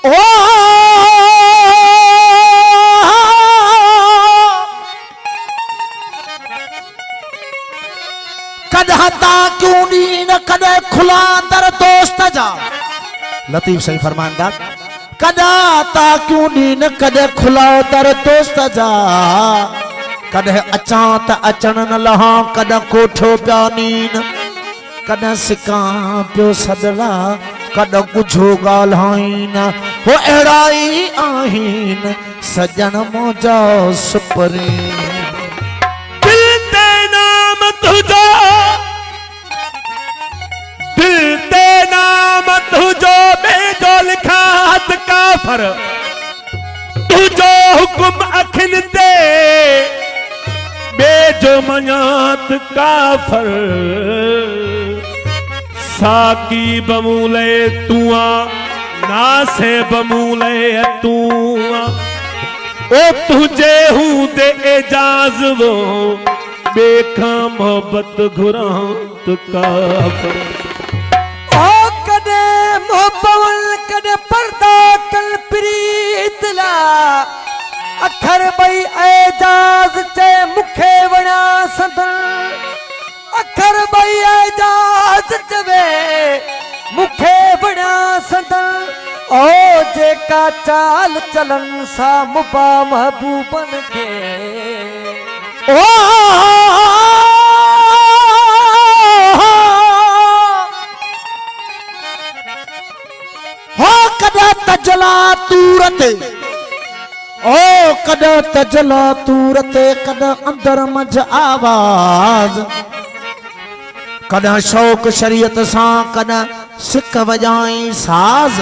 ओ कदहता क्यों नी न कदे खुला दर दोस्त जा। लतीफ सही फरमांदा कदाता क्यों नी न कदे खुला दर दोस्त जा। कदे अचां त अचण न लहा कदे कोठो पिया नीन कदे सिका पियो सदला कदे कुझो ॻाल्हाइन हो अहिड़ाई आहिन सजन मुंहिंजा सुपरी। दिल ते नाम तुझो दिल ते नाम तुझो बेजो लिखात काफर तुझो हुक्म अखिन ते बेजो मञात काफर। साकी बमूले तुआ नासे बमूले तुआ ओ तुझे हूं दे एजाज वो बेखा मोहब्बत घुरात काफर। ओ कदे मोहब्बत कदे पर्दा कल प्रीतला अखर बई एजाज चे मुखे वणा संदन अखर बई एजाज चवे मुखे वणा संदन। ओ जेका चाल चलन सा मुबा महबूबन के ओ हो कदा तजला तूरत ओ कदा तजला तूरत कदा अंदर मज आवाज कदा शौक शरीयत सा कदा सिक वजाई साज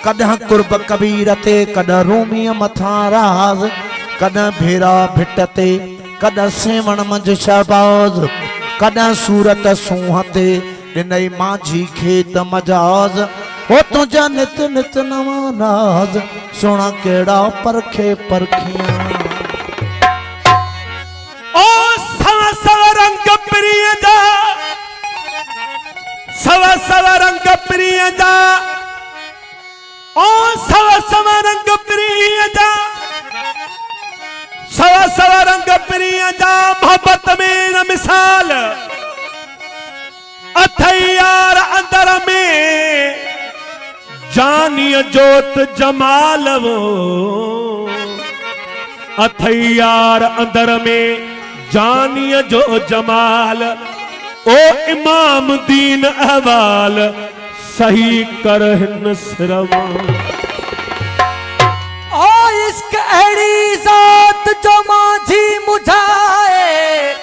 कदा कुर्ब कबीरते कदा रूमी मथा राज कदा भेरा भिटते कदा सेवण मंज शहबाज कदा सूरत सूहते दिनई माझी खेत मजाज हो तुझा नित नित नवानाज सोना केड़ा परखे परखियां। ओ सवा सवा रंग प्रिय जा सवा सवा रंग प्रिय जा ओ सवा सवा रंग प्रिय जा सवा सवा रंग प्रिय जा मोहब्बत में न मिसाल अथैयार अंदर में जानिय जोत जमाल वो अथैयार अंदर में जानिय जो जमाल ओ इमाम दीन अहवाल सही कर नसरवा। ओ इश्क अड़ी जात जो माझी मुझाए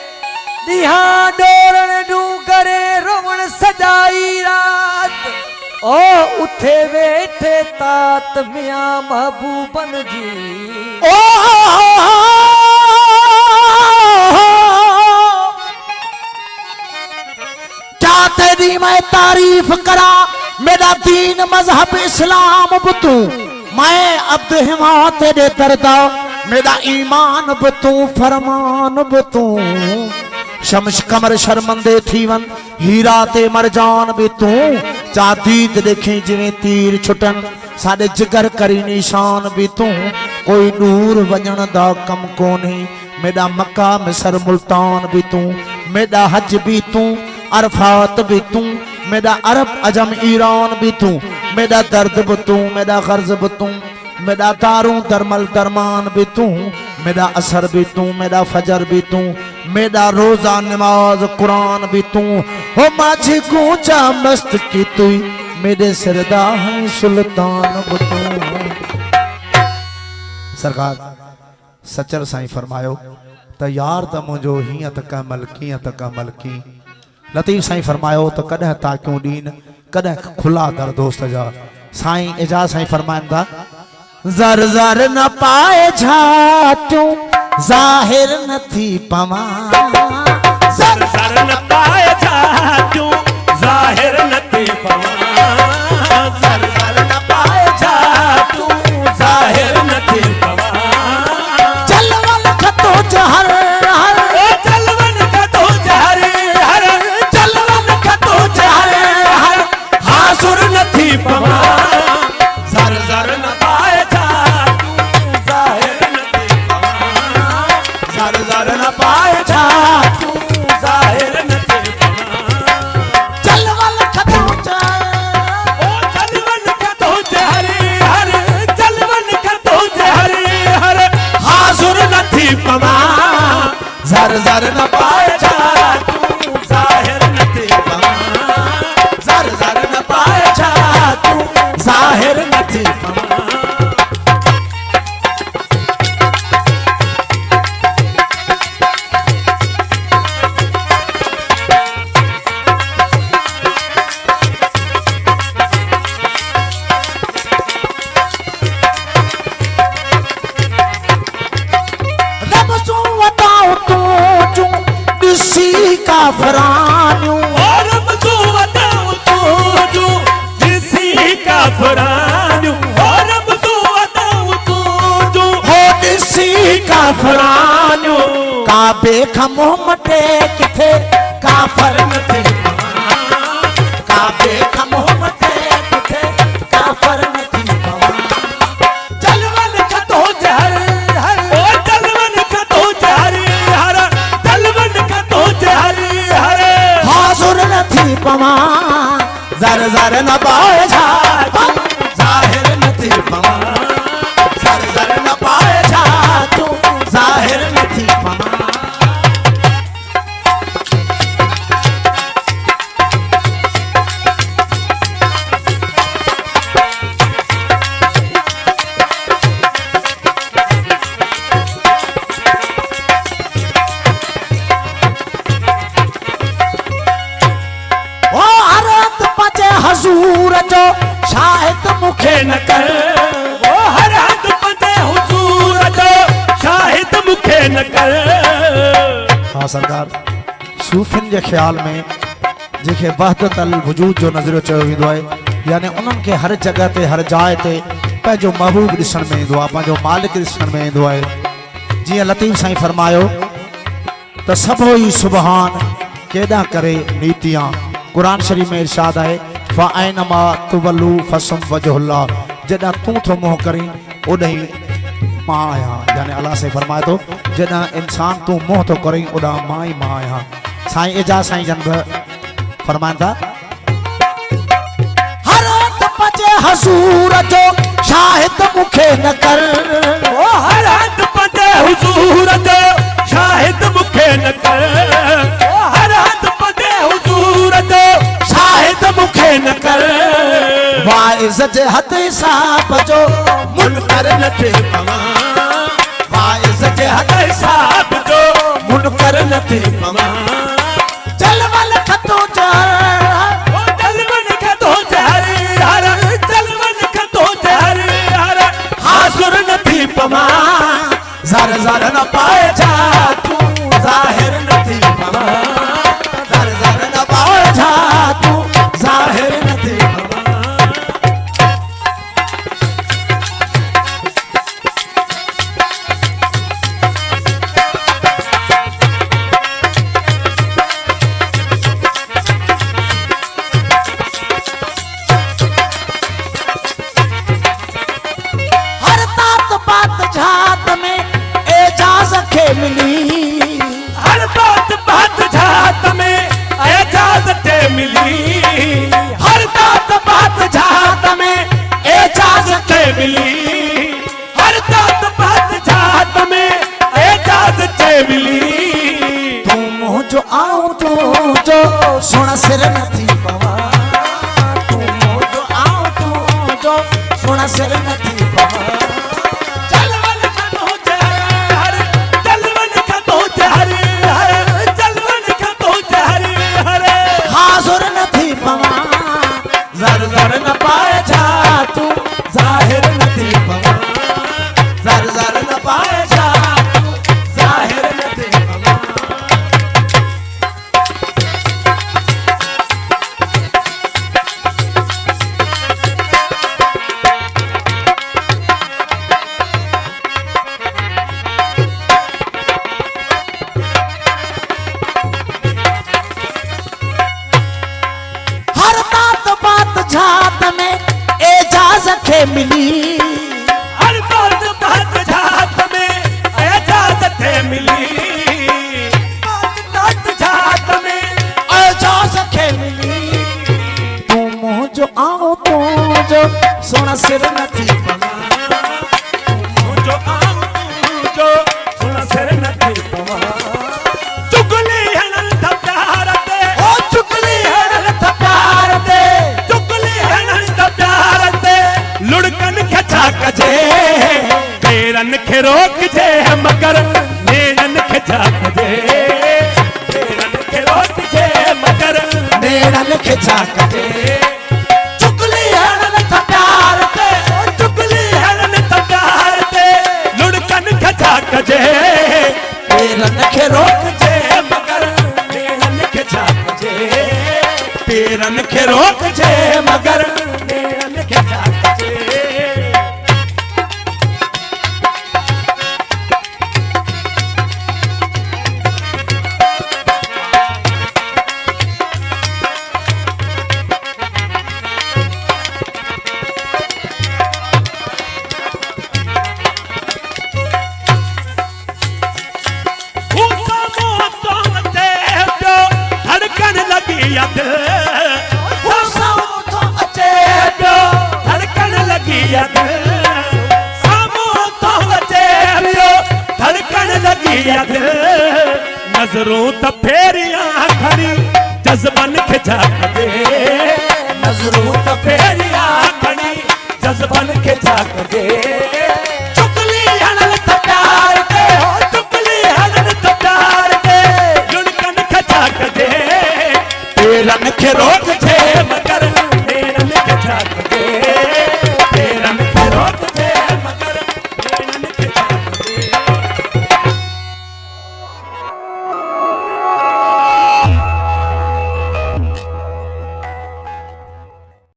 दिहा डोरण डू करे रोवण सजाई रात ओ उठे बैठे तात मियां महबूबन जी। ओ क्या तेरी मैं तारीफ करा मेरा दीन मजहब इस्लाम बुतू मैं अब्द हिमा तेरे दरदा मेरा ईमान बुतू फरमान बुतू शमश कमर शर्मंदे थीवन हीरा ते मरजान भी तू चादीद देखे जिवें तीर छुटन साडे जिगर करी निशान भी तू कोई दूर वजन दा कम कोने मेरा मक्का मिसर मुल्तान भी तू मेरा हज भी तू अरफात भी तू मेरा अरब अजम ईरान भी तू मेरा दर्द भी तू मेरा गर्ज भी तू मेरा दारू दरमल दरमान भी तू मेरा असर भी तू मेरा फजर भी तू मेरा रोजा नमाज कुरान भी तू हो माझी कूचा मस्त की तू मेरे सरदा है सुल्तान भी तू। सरकार सचर साईं फरमायो त यार त मुंहिंजो हीअं त कमल कीअं त कमल की। लतीफ साईं फरमायो त कॾहिं ताकियूं ॾीन कॾहिं खुला दर दोस्त जा। साईं एजाज साईं फरमाईंदा ज़र ज़र न पाए झाटियूं ज़ाहिर न थी पवां ज़र ज़र न पाए झाटियूं ज़ाहिर न थी पवां ज़र ज़र न पाए झाटियूं ज़ाहिर न थी पवां। चलवल खतो जहर हर चलवन खतो जहर हर चलवल खतो जहर हर हासुर न थी पवां ज़र ज़र न ज़र ज़र न पाए छा तूं ज़ाहिर न थी पवां चल वल खतो चल ओ चल वन खतो ते हरी हर चल वन खतो ते हरी हर हाज़ुर न थी पवां ज़र ज़र न पाए छा तूं ज़ाहिर न थी पवां ज़र ज़र न पाए छा तूं ज़ाहिर न थी पवां रब सू वताऊं तूं चूं ॾिसी काफ़रानियूं और मज़ू वताऊं तूं जिसी काफ़रानियूं और मज़ू वताऊं तूं हो ॾिसी काफ़रानियूं काबे खां मुंहुं मटे किथे काफ़र न थे पवां काबे खां मुंहुं मटे किथे काफ़र न थी पवां चल वन खतो जहर हर ओ चल वन खतो जहर हर चल वन खतो जहर हर हाज़ुर न थी पवां ज़र ज़र न पाए छा तूं ज़ाहिर न थी पवां ज़र ज़र न पाए छा तूं ज़ाहिर न थी पवां ओ हरत पचे हज़ूर जो शाहिद मूंखे न कर ओ हर हंध पंदे हुजूर जो शाहिद मूंखे न कर हाँ सरकार सूफ़िन जे ख़्याल में जेके वहदत अल वजूद जो नज़रियो चयो वेंदो आहे यानी उन्हनि खे हर जॻह ते हर जाइ ते पंहिंजो महबूब ॾिसण में ईंदो आहे पंहिंजो मालिक ॾिसण में ईंदो आहे जीअं लतीफ़ साईं फरमायो त सभो ई सुबहान केॾा करे नीतियां कुरान शरीफ़ में इरशाद आहे फ़अैनमा तुवल्लू फसम वजहुल्लाह जॾहिं तूं थो मुंहुं करीं ओॾां ई मां आहियां यानी अलाह से फरमाए थो जॾहिं इंसान तूं मुंहुं थो करीं ओॾां मां ई मां आहियां साईं एजाज़ साईं जन बि फरमाइनि था हर तपजे हज़ूर जो शाहिद मूंखे न कर ओ हर हंध पंदे हुजूर जो शाहिद मूंखे न कर ओ हर हंध पंदे हुजूर जो शाहिद मूंखे न कर वाइज़ जे हद हिसाब जो मुनकर न थे पवां वाइज़ जे हद हिसाब जो मुनकर न थे पवां चल वल खतो चल ओ चल वन खतो जहर हर चल वन खतो जहर हर हाज़ुर न थी पवां ज़र ज़र न पाए छा तूं ज़ाहिर न थी पवां ज़र ज़र न पाए छा तूं ज़ाहिर न थी पवां हर तात बात झात में एजाज़ खे मिली हर बात बात जात में इजाज़त मिली हर बात बात जात में इजाज़त मिली हर बात बात जात में इजाज़त मिली तूं मुंहुं जो आऊं तूं जो सुण सिर न थी पवां तूं मुंहुं जो आऊं तूं जो सुण सिर न थी पवां चल वन खतो जहर हर चल वन खतो जहर हर चल वन खतो जहर हर हाज़ुर न थी पवां ज़र ज़र न पाए छा तूं ज़ाहिर न थी पवां ज़र ज़र न पाए छा तूं ज़ाहिर न थी पवां खे मिली हर बात बात जात में इजाज़त मिली सिर नथी पवा मुंहिंजो आम तुंहिंजो सुन सिर नथी पवा चुगली हणनि था प्यार ते ओ चुगली हणनि था प्यार ते चुगली हणनि था प्यार ते लुड़कनि खे छा कजे पेरनि खे रोकजे मगर नेड़नि खे छा कजे पेरनि खे रोकजे मगर नेड़नि खे छा कजे चुगली हणनि था प्यार ते ओ चुगली हणनि था प्यार ते लुड़कनि खे छा कजे पेरनि खे रोकजे मगर नेड़नि खे छा कजे पेरनि खे रोकजे मगर नेड़नि खे छा कजे धड़कन लगी दिल वो साम्हूं थो अचे पियो धड़कन लगी दिल साम्हूं थो अचे पियो धड़कन लगी दिल नज़रूं त फेरियां खणी जज़्बनि खे छा कजे नज़रूं त फेरियां खणी जज़्बनि खे छा कजे चुगली हणनि था प्यार ते हो चुगली हणनि था प्यार ते लुड़कनि खे छा कजे पेरनि खे रोकजे